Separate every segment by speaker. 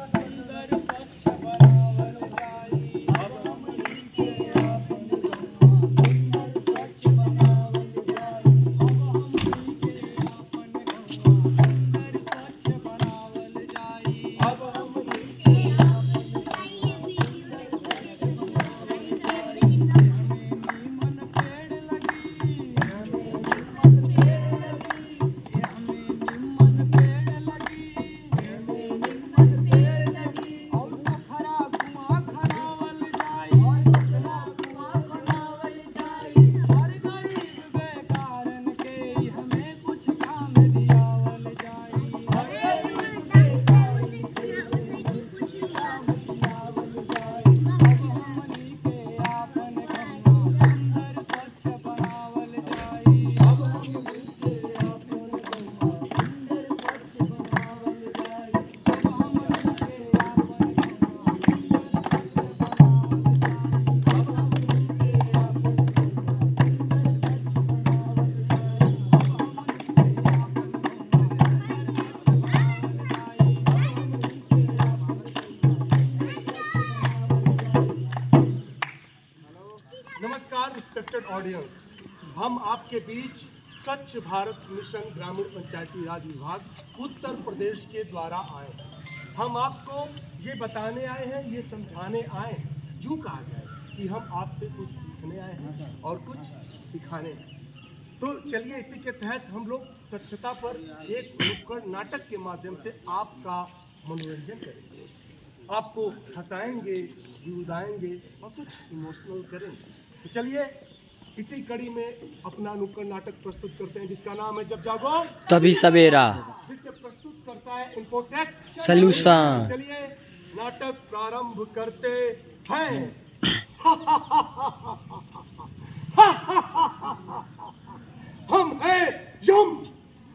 Speaker 1: सुंदर स्वच्छ बनावल जाई। अब हमनी के आपन गंगा सुंदर स्वच्छ बनावल जाई। अब हमनी के आपन गंगा सुंदर स्वच्छ बनावल जाई। अब हमनी के आपन गंगा सुंदर स्वच्छ बनावल जाई। हमें नीमन पेड़ लगी, हमें नीमन पेड़ लगी, हमें नीमन पेड़ लगी, हमें नीमन पेड़ लगी। और पोखरा कुआं खनावल जाई, और पोखरा कुआं खनावल जाई। हर गरीब बेकारन के हमें कुछ काम दियावल जाई। हर गरीब बेकारन के हमें कुछ काम दियावल जाई। अब हमनी के आपन गंगा सुंदर स्वच्छ बनावल जाई। अब हमनी के आपन गंगा सुंदर स्वच्छ बनावल जाई। अब हमनी के आपन गंगा सुंदर स्वच्छ बनावल जाई। अब हमनी के आपन गंगा सुंदर स्वच्छ बनावल जाई। अब हमनी के आपन गंगा सुंदर स्वच्छ बनावल जाई। अब हमनी के आपन गंगा सुंदर स्वच्छ बनावल जाई।
Speaker 2: नमस्कार रिस्पेक्टेड ऑडियंस, हम आपके बीच स्वच्छ भारत मिशन ग्रामीण पंचायती राज विभाग उत्तर प्रदेश के द्वारा आए हैं। हम आपको ये बताने आए हैं, ये समझाने आए हैं, यूँ कहा जाए कि हम आपसे कुछ सीखने आए हैं और कुछ सिखाने आए हैं। तो चलिए इसी के तहत हम लोग स्वच्छता पर एक नुक्कड़ नाटक के माध्यम से आपका मनोरंजन करेंगे, आपको हंसाएंगे, गुदगुदाएंगे और कुछ इमोशनल करेंगे। तो चलिए इसी कड़ी में अपना नुक्कड़ नाटक प्रस्तुत करते हैं, जिसका नाम है जब जागो
Speaker 3: तभी सवेरा।
Speaker 2: जिसके प्रस्तुत करता है इन्फोटेक
Speaker 3: सॉल्यूशन।
Speaker 2: चलिए नाटक प्रारंभ करते हैं। हम हैं यम,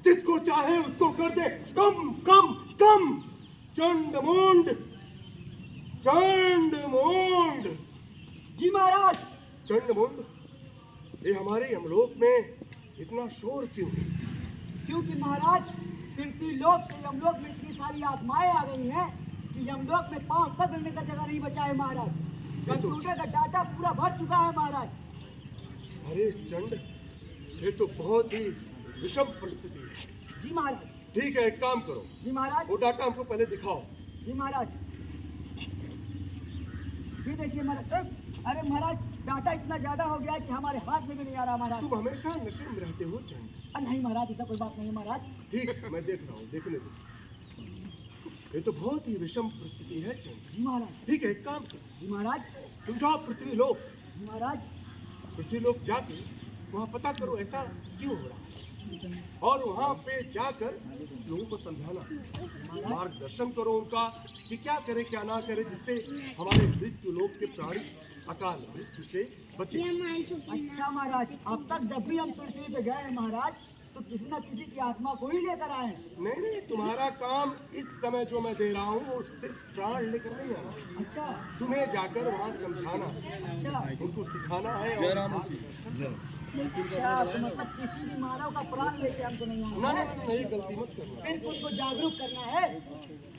Speaker 2: जिसको चाहे उसको कर दे कम कम कम। चंडमुंड चंडमुंड।
Speaker 1: जी महाराज।
Speaker 2: चंडमुंड, ये हमारे यमलोक में इतना शोर क्यों है?
Speaker 1: क्योंकि महाराज पृथ्वी लोक से यमलोक में इतनी सारी आत्माएं आ गई हैं कि यमलोक में पांव तक रखने का जगह नहीं बचा है महाराज। कंप्यूटर का डाटा पूरा भर चुका है महाराज।
Speaker 2: अरे चंड, ये तो बहुत ही विषम परिस्थिति है।
Speaker 1: जी महाराज।
Speaker 2: ठीक है, एक काम करो,
Speaker 1: जी महाराज।
Speaker 2: वो डाटा हमको पहले दिखाओ।
Speaker 1: जी महाराज। ये देखिए महाराज। अरे महाराज, डाटा इतना ज्यादा हो गया है कि हमारे हाथ में भी नहीं आ रहा महाराज।
Speaker 2: तुम हमेशा नशे में रहते हो चंड।
Speaker 1: नहीं महाराज, ऐसा कोई बात नहीं है महाराज।
Speaker 2: ठीक है, मैं देख रहा हूँ, देखने दो। ये तो बहुत ही विषम परिस्थिति है चंड।
Speaker 1: जी महाराज।
Speaker 2: ठीक है, एक काम करो,
Speaker 1: जी महाराज।
Speaker 2: तुम जाओ पृथ्वी लोक।
Speaker 1: जी महाराज।
Speaker 2: पृथ्वी लोक जाके वहाँ पता करो ऐसा क्यों हो रहा है, और वहाँ पे जाकर लोगों को समझाना, मार्गदर्शन करो उनका कि क्या करे क्या ना करे, जिससे हमारे मृत्यु लोक के प्राणी अकाल मृत्यु से बचे।
Speaker 1: अच्छा महाराज, अब तक जब भी हम पृथ्वी पे गए हैं महाराज, तो किसी न किसी की आत्मा को ही लेकर आए।
Speaker 2: नहीं नहीं, तुम्हारा काम इस समय जो मैं दे रहा हूँ वो सिर्फ प्राण लेकर नहीं आना।
Speaker 1: अच्छा।
Speaker 2: तुम्हें जाकर वहाँ समझाना,
Speaker 1: अच्छा।
Speaker 2: उनको सिखाना है।
Speaker 1: अच्छा, तो मतलब किसी भी मानव का प्राण लेके हमको नहीं आना है।
Speaker 2: नहीं, गलती मत करना।
Speaker 1: सिर्फ उनको जागरूक करना है,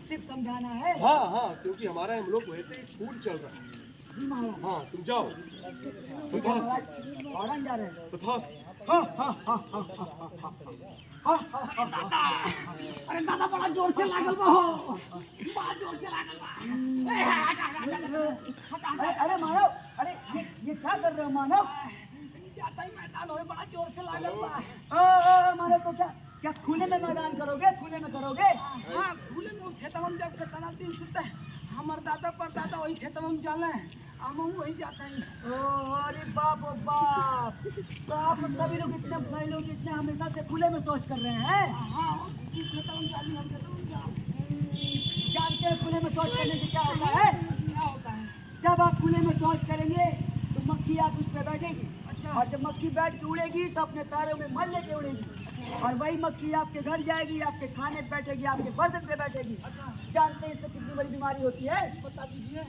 Speaker 1: सिर्फ समझाना है।
Speaker 2: हाँ हाँ, क्योंकि हमारा हम लोग वैसे ही फूल चल रहा है।
Speaker 1: जी महाराज।
Speaker 2: हाँ, तुम जाओ।
Speaker 1: ठीक है महाराज, फौरन जा रहे हैं।
Speaker 2: तो था
Speaker 1: अरे दादा, बड़ा जोर से लागल बा हो, बड़ा जोर से लागल बा। अरे मानव, अरे ये क्या कर रहे हो मानव? जाता ही मैदान होए, बड़ा जोर से लागल बा। मानव तो क्या खुले में मैदान करोगे? खुले में करोगे? हाँ, खुले में खेतवा में जब खेतना दिन सुते हमार दादा परदादा वही खेतवा में जाले, हम वही जाते हैं। अरे बाप ओ बाप, तो आप सभी लोग इतने भाई लोग इतने हमेशा से खुले में सोच कर रहे हैं। हाँ, खेतवा में जाली, हम खेतवा में जा। जानते हैं खुले में सोच करने से क्या होता है? क्या होता है? जब आप खुले में सोच करेंगे तो मक्खी आके उस पर बैठेगी। अच्छा। और जब मक्खी बैठ के उड़ेगी तो अपने पैरों में मल लेके उड़ेगी। और वही मक्खी आपके घर जाएगी, आपके खाने पे बैठेगी, आपके बर्तन पे बैठेगी। अच्छा। जानते हैं इससे कितनी बड़ी बीमारी होती है? बता दीजिए।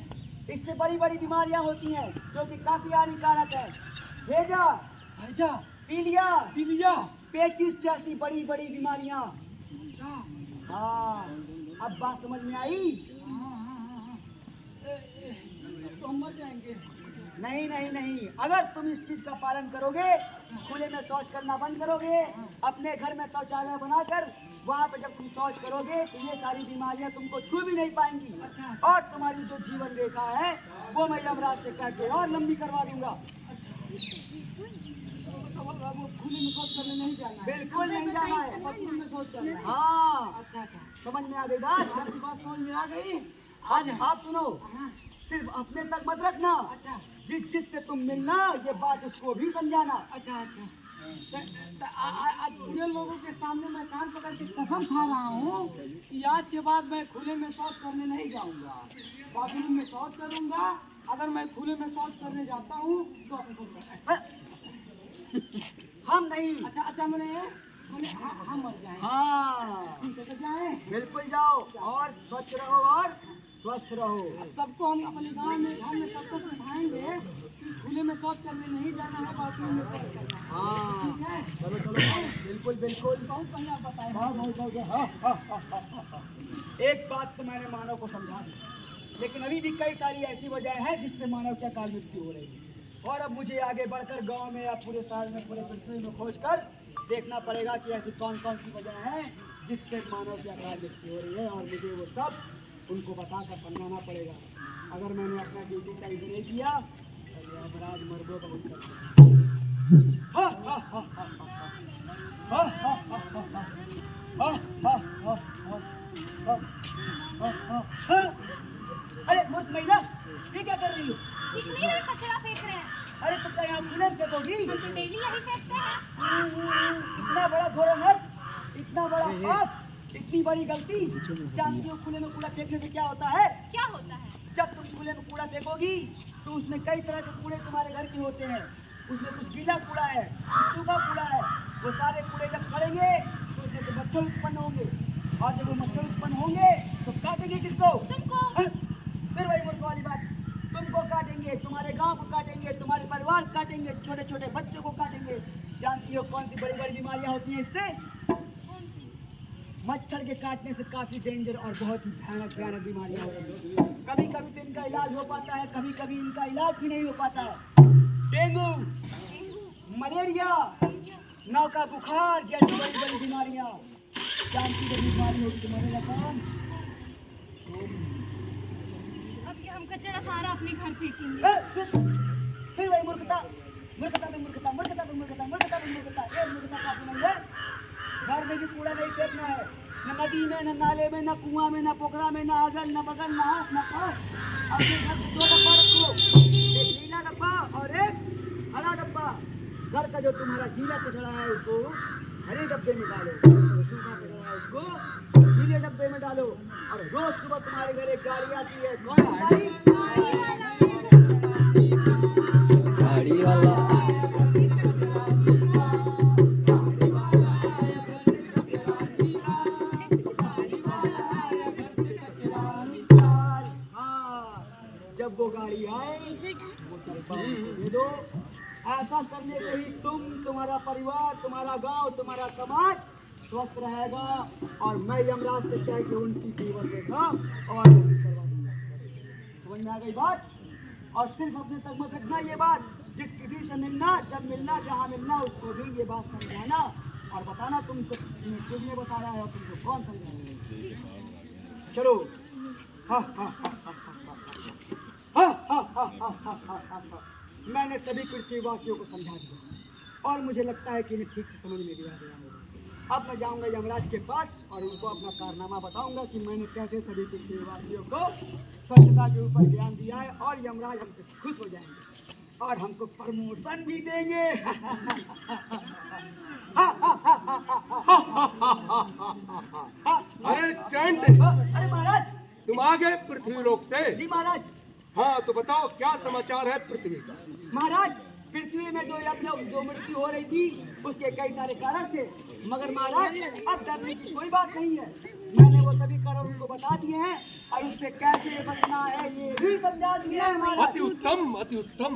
Speaker 1: इससे बड़ी बड़ी बीमारियां होती हैं जो कि काफी हानिकारक है। भेजा, भेजा, पीलिया, पीलिया, पेचिस जैसी बड़ी बड़ी बीमारियां। हाँ, अब बात समझ में आई?
Speaker 4: तो हम मर जाएंगे।
Speaker 1: नहीं नहीं नहीं, अगर तुम इस चीज का पालन करोगे, खुले में शौच करना बंद करोगे, अपने घर में शौचालय बनाकर वहाँ पे जब तुम शौच करोगे तो ये सारी बीमारियां तुमको छू भी नहीं पाएंगी। और तुम्हारी जो जीवन रेखा है वो मैं यमराज से काट के और लंबी करवा दूंगा।
Speaker 4: अब वो खुले में शौच करने नहीं जाना है।
Speaker 1: बिल्कुल नहीं जाना है।
Speaker 4: बाथरूम में शौच करना है।
Speaker 1: हाँ,
Speaker 4: अच्छा अच्छा,
Speaker 1: समझ में आ गई बात?
Speaker 4: आपकी बात समझ में आ गई।
Speaker 1: आज आप सुनो,
Speaker 4: हाँ,
Speaker 1: सिर्फ अपने तक मत रखना,
Speaker 4: अच्छा
Speaker 1: जिससे तुम मिलना ये बात उसको भी समझाना।
Speaker 4: अच्छा अच्छा। आज पूरे लोगों के सामने मैं कान पकड़ के कसम खा रहा हूँ कि आज के बाद मैं खुले में शौच करने नहीं जाऊँगा। बाथरूम में शौच करूँगा। अगर मैं खुले में शौच करने जाता हूँ तो
Speaker 1: हम नहीं।
Speaker 4: अच्छा अच्छा, हम मर जाएं।
Speaker 1: हाँ,
Speaker 4: ठीक है, तो जाएं।
Speaker 1: बिल्कुल जाओ और स्वच्छ रहो और स्वस्थ रहो।
Speaker 4: सबको हम अपने गांव में घर में सबको सिखाएंगे कि खुले में शौच करने नहीं जाना है, बाथरूम में शौच करना है।
Speaker 1: हाँ,
Speaker 4: ठीक है?
Speaker 1: चलो चलो, बिल्कुल बिल्कुल।
Speaker 4: बहुत पहले आप बताए।
Speaker 1: हाँ, एक बात तो मैंने मानव को समझा दी, लेकिन अभी भी कई सारी ऐसी वजह है जिससे मानव की अकाल मृत्यु हो रही है। और अब मुझे आगे बढ़कर गांव में या पूरे शहर में, पूरे पृथ्वी में खोज कर देखना पड़ेगा कि ऐसी कौन कौन सी वजह है जिससे मानव की अकाल मृत्यु हो रही है, और मुझे वो सब उनको बताकर समझाना पड़ेगा। अगर मैंने अपना ड्यूटी सही से नहीं किया तो यमराज मर्दों का मुझ अरे मूर्ख महिला, ये क्या कर रही हो?
Speaker 5: इसलिए हम कचरा फेंक रहे हैं।
Speaker 1: अरे तुम क्या यहाँ खुले में फेंकोगी?
Speaker 5: हम तो डेली यही फेंकते हैं।
Speaker 1: इतना बड़ा घोरमर, इतना बड़ा पाप, इतनी बड़ी गलती। जानती हो खुले में कूड़ा फेंकने से क्या होता है?
Speaker 5: क्या होता है?
Speaker 1: जब तुम खुले में कूड़ा फेंकोगी तो उसमें कई तरह के कूड़े तुम्हारे घर के होते हैं। उसमें कुछ गीला कूड़ा है, कुछ सूखा कूड़ा है। वो सारे कूड़े जब सड़ेंगे तो उसमें से मच्छर उत्पन्न होंगे, और जब वो मच्छर उत्पन्न होंगे तो काटेंगे किसको?
Speaker 5: तुमको।
Speaker 1: फिर वही मूर्ख वाली बात, तुमको काटेंगे, तुम्हारे गांव को काटेंगे, तुम्हारे परिवार को काटेंगे, छोटे छोटे बच्चों को काटेंगे। जानती हो कौन सी बड़ी बड़ी बीमारियां होती हैं इससे?
Speaker 5: कौन सी?
Speaker 1: मच्छर के काटने से काफी डेंजर और बहुत ही भयानक भयानक बीमारियां होती हैं। कभी कभी तो इनका इलाज हो पाता है, कभी कभी इनका इलाज भी नहीं हो पाता है। डेंगू, मलेरिया, नौका बुखार जैसी बड़ी बड़ी बीमारियां। जानती हो बीमारी होगी तो मरेगा कौन?
Speaker 5: अब ये हम कचरा सारा अपने घर फेंकेंगे।
Speaker 1: फिर वही मूर्खता, मूर्खता पे मूर्खता, मूर्खता पे मूर्खता, मूर्खता पे मूर्खता। ये मूर्खता काफी नहीं है। घर में भी कूड़ा नहीं फेंकना है, न नदी में, न नाले में, न कुआं में, न पोखरा में, न अगल, न बगल, न हाथ, न पास। अपने घर में 2 डब्बा रखो, एक नीला डब्बा और एक हरा डब्बा। घर का जो तुम्हारा गीला कचरा है उसको हरे डब्बे में डालो, और सूखा कचरा है उसको नीले डब्बे में डालो। और रोज सुबह तुम्हारे घर एक गाड़ी आती है। कौन गाड़ी?
Speaker 3: गाड़ी वाला।
Speaker 1: जब वो गाड़ी आए वो डब्बा उनको दे दो। ऐसा करने से ही तुम, तुम्हारा परिवार, तुम्हारा गांव, तुम्हारा समाज स्वस्थ रहेगा, और मैं यमराज से कह के उनकी जीवन रेखा और लंबी करवा दूंगा। समझ में आ गई बात? और सिर्फ अपने तक मत रखना ये बात, जिस किसी से मिलना, जब मिलना, जहाँ मिलना, उसको भी ये बात समझाना और बताना तुमको किसने बताया है और तुमको कौन समझाया। चलो। मैंने सभी पृथ्वीवासियों को समझा दिया और मुझे लगता है कि इन्हें ठीक से समझ में भी आ गया होगा। अब मैं जाऊंगा यमराज के पास और उनको अपना कारनामा बताऊंगा कि मैंने कैसे सभी पृथ्वीवासियों को स्वच्छता के ऊपर ज्ञान दिया है, और यमराज हमसे खुश हो जाएंगे और हमको प्रमोशन भी देंगे।
Speaker 2: अरे चंड,
Speaker 1: अरे महाराज।
Speaker 2: तुम आ गए पृथ्वीलोक से?
Speaker 1: जी महाराज।
Speaker 2: हाँ, तो बताओ क्या समाचार है पृथ्वी का?
Speaker 1: महाराज, पृथ्वी में जो मृत्यु हो रही थी उसके कई सारे कारण थे, मगर महाराज अब डरने की कोई बात नहीं है। मैंने वो सभी कारण उनको बता दिए हैं और उससे कैसे बचना है ये भी समझा दिया है महाराज।
Speaker 2: अति उत्तम, अति उत्तम।